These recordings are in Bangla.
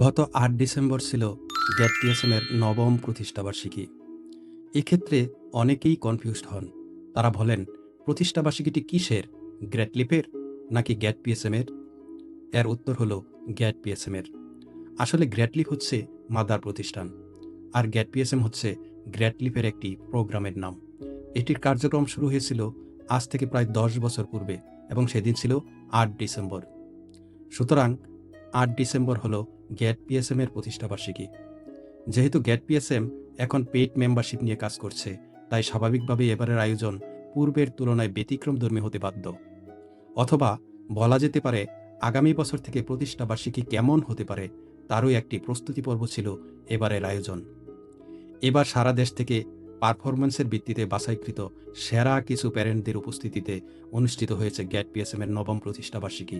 গত ৮ ডিসেম্বর ছিল গ্যাট পিএসএম-এর নবম প্রতিষ্ঠাবার্ষিকী। এক্ষেত্রে অনেকেই কনফিউজড হন। তারা বলেন, প্রতিষ্ঠাবার্ষিকীটি কিসের? গ্র্যাট লিপের নাকি গ্যাট পিএসএম-এর? এর উত্তর হলো গ্যাট পিএসএম-এর। আসলে গ্র্যাট লিপ হচ্ছে মাদার প্রতিষ্ঠান, আর গ্যাট পিএসএম হচ্ছে গ্র্যাট লিপের একটি প্রোগ্রামের নাম। এটির কার্যক্রম শুরু হয়েছিল আজ থেকে প্রায় ১০ বছর পূর্বে এবং সেদিন ছিল ৮ ডিসেম্বর। সুতরাং ৮ ডিসেম্বর হলো গ্যাট পিএসএম-এর প্রতিষ্ঠাবার্ষিকী। যেহেতু গ্যাট পিএসএম এখন পেইড মেম্বারশিপ নিয়ে কাজ করছে, তাই স্বাভাবিকভাবেই এবারের আয়োজন পূর্বের তুলনায় ব্যতিক্রমধর্মী হতে বাধ্য। অথবা বলা যেতে পারে, আগামী বছর থেকে প্রতিষ্ঠাবার্ষিকী কেমন হতে পারে তারও একটি প্রস্তুতি পর্ব ছিল এবারের আয়োজন। এবার সারা দেশ থেকে পারফরম্যান্সের ভিত্তিতে বাছাইকৃত সেরা কিছু প্যারেন্টদের উপস্থিতিতে অনুষ্ঠিত হয়েছে গ্যাট পিএসএম-এর নবম প্রতিষ্ঠাবার্ষিকী।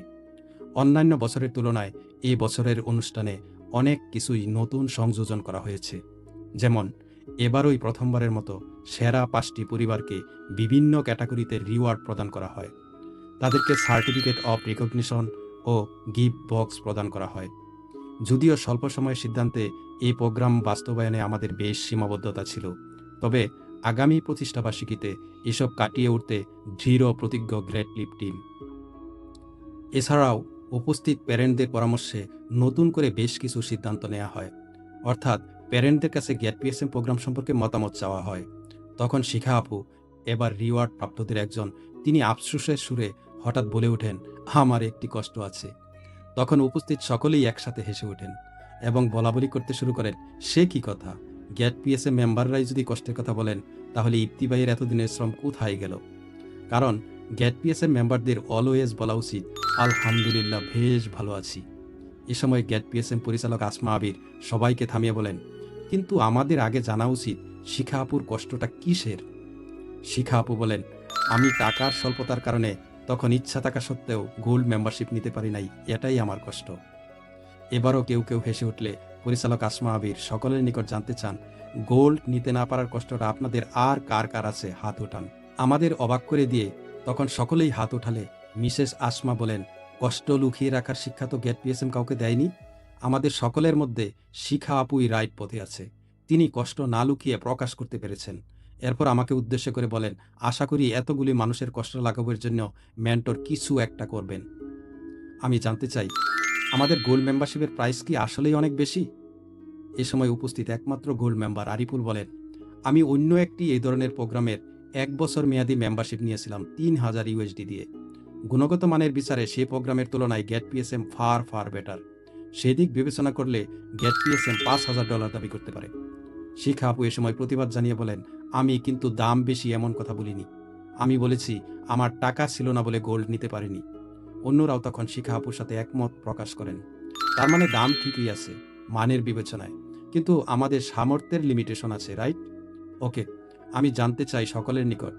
অন্যান্য বছরের তুলনায় এই বছরের অনুষ্ঠানে অনেক কিছুই নতুন সংযোজন করা হয়েছে। যেমন, এবারই প্রথমবারের মতো সেরা ৫টি পরিবারকে বিভিন্ন ক্যাটাগরিতে রিওয়ার্ড প্রদান করা হয়। তাদেরকে সার্টিফিকেট অফ রিকগনিশন ও গিফট বক্স প্রদান করা হয়। যদিও স্বল্প সময়ের সিদ্ধান্তে এই প্রোগ্রাম বাস্তবায়নে আমাদের বেশ সীমাবদ্ধতা ছিল, তবে আগামী প্রতিষ্ঠাবার্ষিকীতে এসব কাটিয়ে উঠতে দৃঢ় প্রতিজ্ঞ গ্রেট লিপ টিম। এছাড়াও উপস্থিত প্যারেন্টদের পরামর্শে নতুন করে বেশ কিছু সিদ্ধান্ত নেওয়া হয়। অর্থাৎ প্যারেন্টদের কাছে গ্যাট পিএসএম প্রোগ্রাম সম্পর্কে মতামত চাওয়া হয়। তখন শিখা আপু, এবার রিওয়ার্ড প্রাপ্তদের একজন, তিনি আফসোসের সুরে হঠাৎ বলে ওঠেন, আমার একটি কষ্ট আছে। তখন উপস্থিত সকলেই একসাথে হেসে ওঠেন এবং বলাবলি করতে শুরু করেন, সে কি কথা, গ্যাট পিএসএম মেম্বাররাই যদি কষ্টের কথা বলেন, তাহলে ইপ্তি ভাইয়ের এতদিনের শ্রম কোথায় গেল? কারণ গ্যাট পিএসএম মেম্বারদের অলওয়েজ বলা উচিত, আলহামদুলিল্লাহ বেশ ভালো আছি। এ সময় গ্যাট পিএসএম পরিচালক আসমা আবির সবাইকে থামিয়ে বলেন, কিন্তু আমাদের আগে জানা উচিত শিখা আপুর কষ্টটা কিসের? শিখা আপু বলেন, আমি টাকার স্বল্পতার কারণে তখন ইচ্ছা থাকা সত্ত্বেও গোল্ড মেম্বারশিপ নিতে পারি নাই, এটাই আমার কষ্ট। এবারও কেউ কেউ হেসে উঠলে পরিচালক আসমা আবির সকলের নিকট জানতে চান, গোল্ড নিতে না পারার কষ্টটা আপনাদের আর কার কার আছে, হাত ওঠান। আমাদের অবাক করে দিয়ে তখন সকলেই হাত ওঠালে মিসেস আসমা বলেন, কষ্ট লুকিয়ে রাখার শিক্ষা তো গ্যাট পিএসএম কাউকে দেয়নি। আমাদের সকলের মধ্যে শিখা আপুই রাইট পথে আছে। তিনি কষ্ট না লুকিয়ে প্রকাশ করতে পেরেছেন। এরপর আমাকে উদ্দেশ্য করে বলেন, আশা করি এতগুলি মানুষের কষ্ট লাঘবের জন্য মেন্টর কিছু একটা করবেন। আমি জানতে চাই, আমাদের গোল্ড মেম্বারশিপের প্রাইস কি আসলেই অনেক বেশি? এ সময় উপস্থিত একমাত্র গোল্ড মেম্বার আরিফুল বলেন, আমি অন্য একটি এই ধরনের প্রোগ্রামের ১ বছর মেয়াদী মেম্বারশিপ নিয়েছিলাম ৩,০০০ ইউএসডি দিয়ে। গুণগত মানের বিচারে সেই প্রোগ্রামের তুলনায় গ্যাট পিএসএম ফার ফার বেটার। সেদিক বিবেচনা করলে গ্যাট পিএসএম $৫,০০০ দাবি করতে পারে। শিখা আপু এ সময় প্রতিবাদ জানিয়ে বলেন, আমি কিন্তু দাম বেশি এমন কথা বলিনি। আমি বলেছি আমার টাকা ছিল না বলে গোল্ড নিতে পারিনি। অন্যরাও তখন শিখা আপুর সাথে একমত প্রকাশ করেন। তার মানে দাম ঠিকই আছে মানের বিবেচনায়, কিন্তু আমাদের সামর্থ্যের লিমিটেশন আছে, রাইট? ওকে, আমি জানতে চাই সকলের নিকট,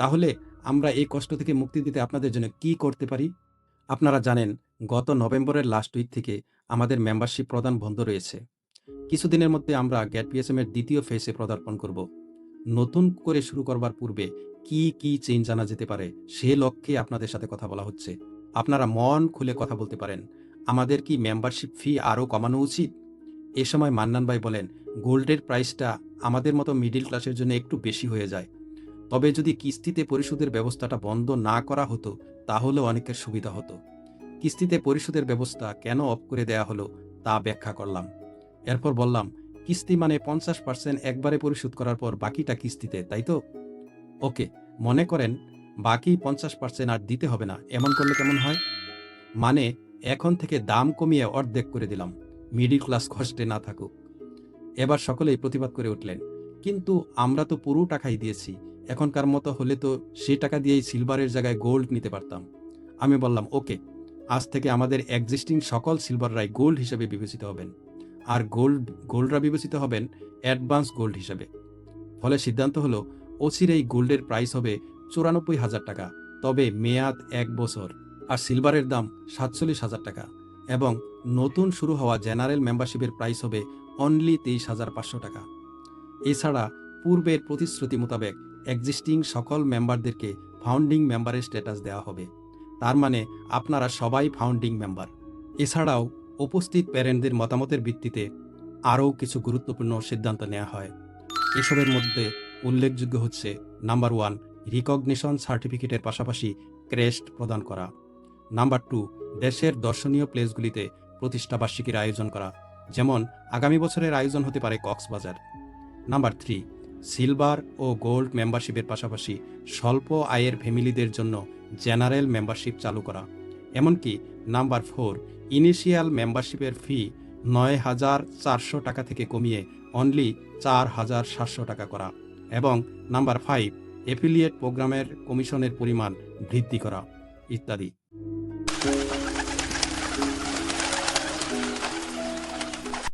তাহলে আমরা এই কষ্ট থেকে মুক্তি দিতে আপনাদের জন্য কি করতে পারি? আপনারা জানেন, গত নভেম্বরের লাস্ট উইক থেকে আমাদের মেম্বারশিপ প্রদান বন্ধ রয়েছে। কিছুদিনের মধ্যে আমরা গ্যাট পিএসএম-এর দ্বিতীয় ফেজে পদার্পণ করব। নতুন করে শুরু করবার পূর্বে কি কি চেঞ্জ আনা যেতে পারে সে লক্ষ্যে আপনাদের সাথে কথা বলা হচ্ছে। আপনারা মন খুলে কথা বলতে পারেন। আমাদের কি মেম্বারশিপ ফি আরও কমানো উচিত? এ সময় মান্নান ভাই বলেন, গোল্ডের প্রাইসটা আমাদের মতো মিডিল ক্লাসের জন্য একটু বেশি হয়ে যায়। তবে যদি কিস্তিতে পরিশোধের ব্যবস্থাটা বন্ধ না করা হতো তাহলে অনেকের সুবিধা হতো। কিস্তিতে পরিশোধের ব্যবস্থা কেন অফ করে দেয়া হলো তা ব্যাখ্যা করলাম। এরপর বললাম, কিস্তি মানে ৫০% একবারে পরিশোধ করার পর বাকিটা কিস্তিতে, তাই তো? ওকে, মনে করেন বাকি ৫০% আর দিতে হবে না, এমন করলে কেমন হয়? মানে এখন থেকে দাম কমিয়ে অর্ধেক করে দিলাম, মিডিল ক্লাস কষ্টে না থাকুক। এবার সকলেই প্রতিবাদ করে উঠলেন, কিন্তু আমরা তো পুরো টাকাই দিয়েছি, এখনকার মতো হলে তো সেই টাকা দিয়েই সিলভারের জায়গায় গোল্ড নিতে পারতাম। আমি বললাম, ওকে, আজ থেকে আমাদের এক্সিস্টিং সকল সিলভাররাই গোল্ড হিসেবে বিবেচিত হবেন, আর গোল্ডরা বিবেচিত হবেন অ্যাডভান্স গোল্ড হিসেবে। ফলে সিদ্ধান্ত হলো, অচিরেই গোল্ডের প্রাইস হবে ৯৪,০০০ টাকা, তবে মেয়াদ ১ বছর, আর সিলভারের দাম ৪৭,০০০ টাকা, এবং নতুন শুরু হওয়া জেনারেল মেম্বারশিপের প্রাইস হবে অনলি ২৩,৫০০ টাকা। এছাড়া পূর্বের প্রতিশ্রুতি মোতাবেক এক্সিস্টিং সকল মেম্বারদেরকে ফাউন্ডিং মেম্বারের স্ট্যাটাস দেওয়া হবে। তার মানে আপনারা সবাই ফাউন্ডিং মেম্বার। এছাড়াও উপস্থিত প্যারেন্টদের মতামতের ভিত্তিতে আরও কিছু গুরুত্বপূর্ণ সিদ্ধান্ত নেওয়া হয়। এসবের মধ্যে উল্লেখযোগ্য হচ্ছে নাম্বার 1, রিকগনিশন সার্টিফিকেটের পাশাপাশি ক্রেস্ট প্রদান করা। নাম্বার 2, দেশের দর্শনীয় প্লেসগুলিতে প্রতিষ্ঠাবার্ষিকীর আয়োজন করা, যেমন আগামী বছরের আয়োজন হতে পারে কক্সবাজার। নাম্বার 3, সিলভার ও গোল্ড মেম্বারশিপের পাশাপাশি স্বল্প আয়ের ফ্যামিলিদের জন্য জেনারেল মেম্বারশিপ চালু করা। এমনকি নাম্বার 4, ইনিশিয়াল মেম্বারশিপের ফি ৯,৪০০ টাকা থেকে কমিয়ে অনলি ৪,৭০০ টাকা করা। এবং নাম্বার 5, এফিলিয়েট প্রোগ্রামের কমিশনের পরিমাণ বৃদ্ধি করা ইত্যাদি।